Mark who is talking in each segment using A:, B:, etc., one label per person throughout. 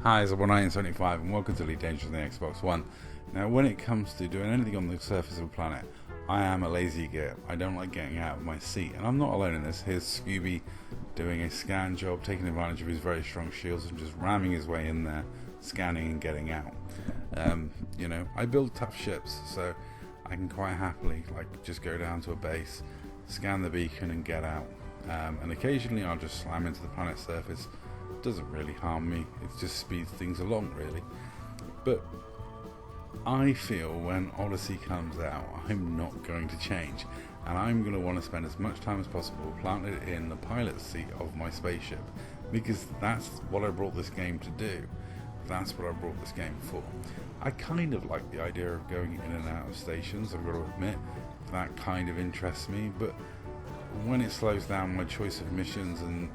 A: Hi, it's 1975 and welcome to Elite Dangerous on the Xbox One. Now, when it comes to doing anything on the surface of a planet, I am a lazy git. I don't like getting out of my seat, and I'm not alone in this. Here's Scooby doing a scan job, taking advantage of his very strong shields and just ramming his way in there, scanning and getting out. I build tough ships, so I can quite happily just go down to a base, scan the beacon and get out. And occasionally I'll just slam into the planet's surface. Doesn't really harm me, it just speeds things along really. But I feel when Odyssey comes out, I'm not going to change, and I'm going to want to spend as much time as possible planted in the pilot seat of my spaceship, because that's what I brought this game to do. That's what I brought this game for. I kind of like the idea of going in and out of stations, I've got to admit. That kind of interests me, but when it slows down my choice of missions and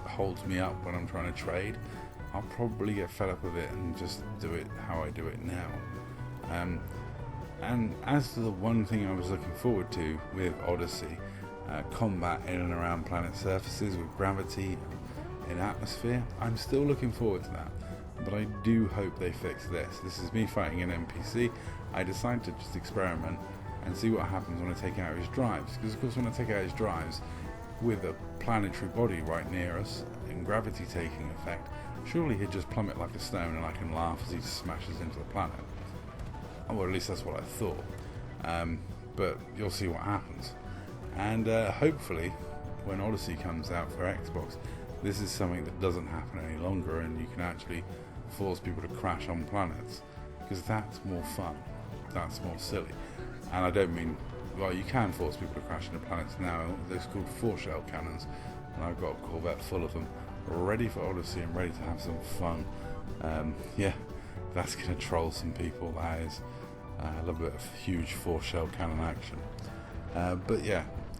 A: holds me up when I'm trying to trade, I'll probably get fed up with it and just do it how I do it now. And as to the one thing I was looking forward to with Odyssey, combat in and around planet surfaces with gravity in atmosphere, I'm still looking forward to that. But I do hope they fix this. This is me fighting an NPC. I decided to just experiment and see what happens when I take out his drives, because of course when I take out his drives with a planetary body right near us and gravity taking effect, surely he'd just plummet like a stone and I can laugh as he smashes into the planet. Well, at least that's what I thought. But you'll see what happens. And hopefully when Odyssey comes out for Xbox, this is something that doesn't happen any longer and you can actually force people to crash on planets, because that's more fun, that's more silly. And I don't mean, well, you can force people to crash into planets now. They're called force shell cannons, and I've got a Corvette full of them, ready for Odyssey and ready to have some fun. That's going to troll some people, that is. I love a bit of huge force shell cannon action.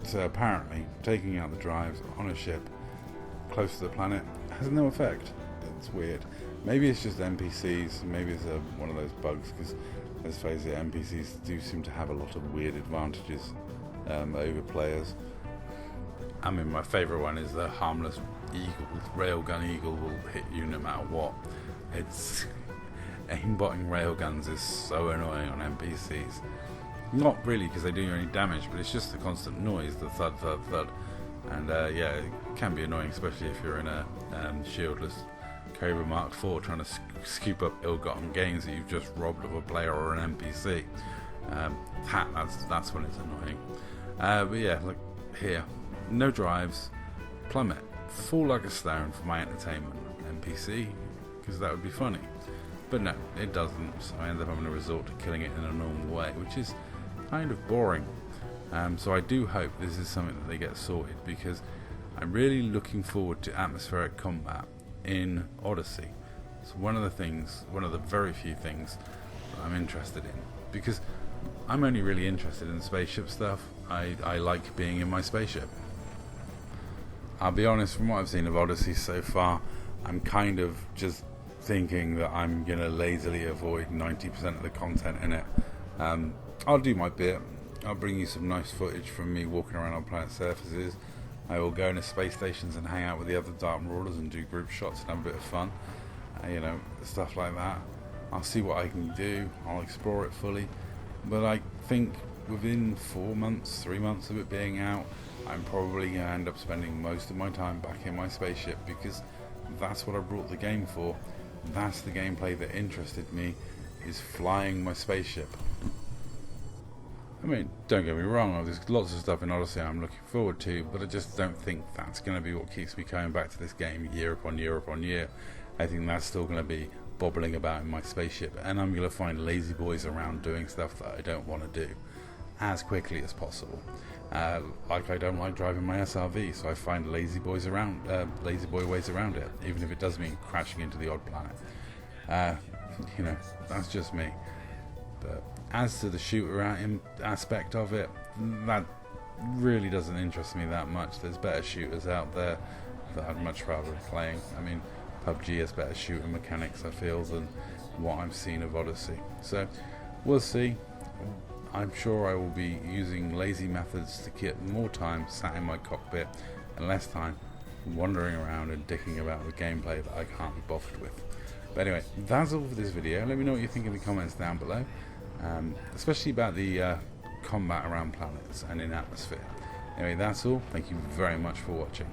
A: So apparently taking out the drives on a ship close to the planet has no effect. It's weird. Maybe it's just NPCs, maybe it's one of those bugs, because let's face it, NPCs do seem to have a lot of weird advantages over players. I mean, my favourite one is the harmless eagle. Railgun eagle will hit you no matter what. It's aimbotting railguns is so annoying on NPCs. Not really because they do you any damage, but it's just the constant noise, the thud, thud, thud. And it can be annoying, especially if you're in a shieldless Cobra Mark IV trying to scoop up ill-gotten gains that you've just robbed of a player or an NPC. That's when it's annoying. Like here, no drives, plummet, fall like a stone for my entertainment NPC, because that would be funny. But no, it doesn't, so I end up having to resort to killing it in a normal way, which is kind of boring. So I do hope this is something that they get sorted, because I'm really looking forward to atmospheric combat in Odyssey. It's one of the very few things that I'm interested in, because I'm only really interested in spaceship stuff. I like being in my spaceship. I'll be honest, from what I've seen of Odyssey so far, I'm kind of just thinking that I'm going to lazily avoid 90% of the content in it. I'll do my bit. I'll bring you some nice footage from me walking around on planet surfaces. I will go into space stations and hang out with the other Dark Marauders and do group shots and have a bit of fun. Stuff like that. I'll see what I can do. I'll explore it fully. But I think within 3 months of it being out, I'm probably going to end up spending most of my time back in my spaceship, because that's what I brought the game for. That's the gameplay that interested me, is flying my spaceship. I mean, don't get me wrong, there's lots of stuff in Odyssey I'm looking forward to, but I just don't think that's going to be what keeps me coming back to this game year upon year upon year. I think that's still going to be bobbling about in my spaceship, and I'm going to find lazy boys around doing stuff that I don't want to do as quickly as possible. I don't like driving my SRV, so I find lazy boy ways around it, even if it does mean crashing into the odd planet. That's just me. But as to the shooter aspect of it, that really doesn't interest me that much. There's better shooters out there that I'd much rather be playing. I mean, PUBG has better shooting mechanics, I feel, than what I've seen of Odyssey. So we'll see. I'm sure I will be using lazy methods to get more time sat in my cockpit and less time wandering around and dicking about with gameplay that I can't be bothered with. But anyway, that's all for this video. Let me know what you think in the comments down below, especially about the combat around planets and in atmosphere. Anyway, that's all. Thank you very much for watching.